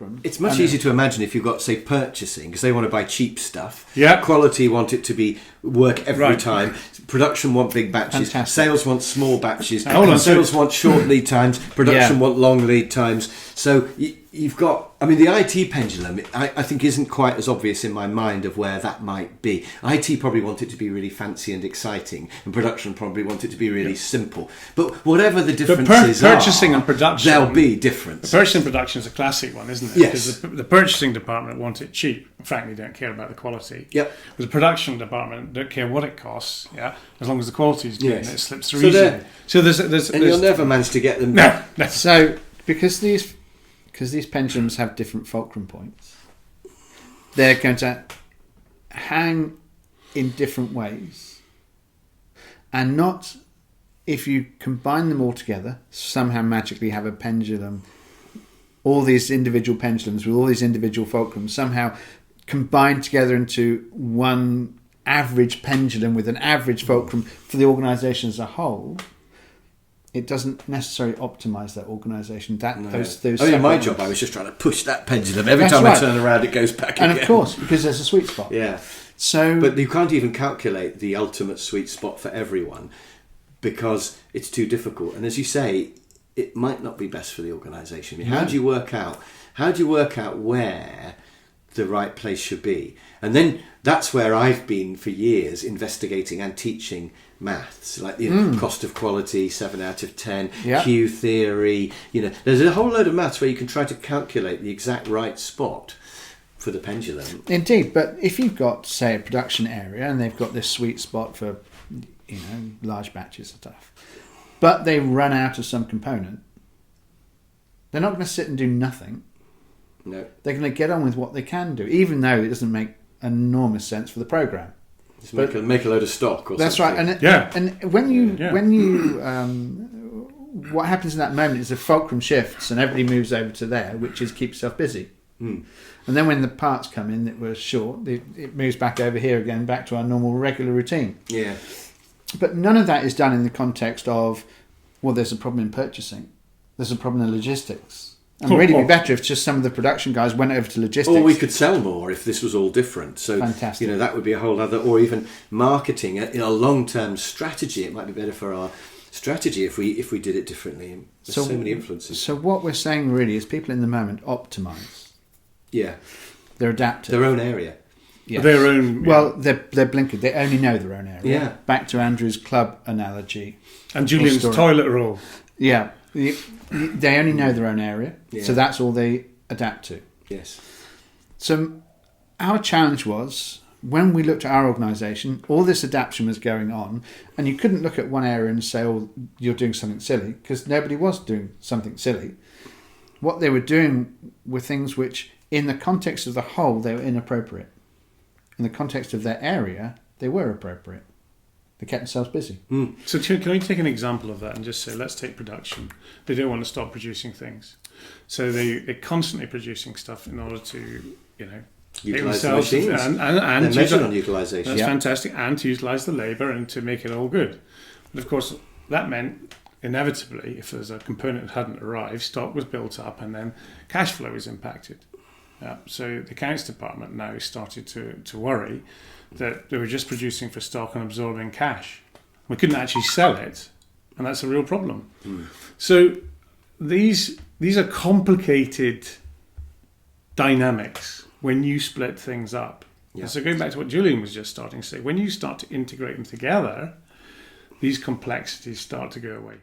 fulcrum. It's much easier to imagine if you've got, say, purchasing, because they want to buy cheap stuff. Yeah. Quality want it to work every time. Production want big batches. Fantastic. Sales want small batches. Hold on, Sales want short lead times. Production want long lead times. So you've got, I mean, the IT pendulum, I think isn't quite as obvious in my mind of where that might be. IT probably want it to be really fancy and exciting, and production probably want it to be really simple. But whatever the differences purchasing and production, there'll be difference. Purchasing and production is a classic one, isn't it? Yes. Because the purchasing department want it cheap. Frankly, don't care about the quality. Yep. The production department don't care what it costs. Yeah, as long as the quality is good, and it slips through So easily. So there's and you'll never manage to get them. no. So because these pendulums have different fulcrum points, they're going to hang in different ways, and not, if you combine them all together, somehow magically have a pendulum, all these individual pendulums with all these individual fulcrums somehow combined together into one average pendulum with an average fulcrum for the organisation as a whole. It doesn't necessarily optimise that organisation. Those in my job, I was just trying to push that pendulum. Every time I turn around, it goes back again. And of course, because there's a sweet spot. Yeah. So, but you can't even calculate the ultimate sweet spot for everyone because it's too difficult. And as you say, it might not be best for the organisation. I mean, how do you work out where the right place should be? And then that's where I've been for years investigating and teaching maths, like the cost of quality, 7 out of 10, Q theory. There's a whole load of maths where you can try to calculate the exact right spot for the pendulum. Indeed, but if you've got, say, a production area and they've got this sweet spot for, large batches of stuff, but they run out of some component, they're not going to sit and do nothing. No. They're going to get on with what they can do, even though it doesn't make enormous sense for the program. Just make a load of stock or that's something. That's right. And when you what happens in that moment is the fulcrum shifts and everybody moves over to there, which is keep yourself busy. And then when the parts come in that were short, it moves back over here again, back to our normal regular routine. Yeah. But none of that is done in the context of, well, there's a problem in purchasing. There's a problem in logistics. And really be better if just some of the production guys went over to logistics. Or we could sell more if this was all different. So, fantastic. That would be a whole other, or even marketing, a long-term strategy. It might be better for our strategy if we did it differently. There's so many influences. So what we're saying really is people in the moment optimise. Yeah. They're adaptive. Their own area. Yes. Their own. Well, they're blinkered. They only know their own area. Yeah. Back to Andrew's club analogy. And Julian's toilet roll. Yeah. They only know their own area, so that's all they adapt to. Yes. So our challenge was, when we looked at our organisation, all this adaptation was going on, and you couldn't look at one area and say, oh, you're doing something silly, because nobody was doing something silly. What they were doing were things which, in the context of the whole, they were inappropriate. In the context of their area, they were appropriate. They kept themselves busy. So can I take an example of that and just say, let's take production. They don't want to stop producing things. So they're constantly producing stuff in order to, utilise the machines. And they're measured on utilisation. That's fantastic. And to utilise the labour and to make it all good. But of course, that meant, inevitably, if there's a component that hadn't arrived, stock was built up and then cash flow was impacted. So the accounts department now started to worry that they were just producing for stock and absorbing cash. We couldn't actually sell it, and that's a real problem. So these are complicated dynamics when you split things up. Yeah. So going back to what Julian was just starting to say, when you start to integrate them together, these complexities start to go away.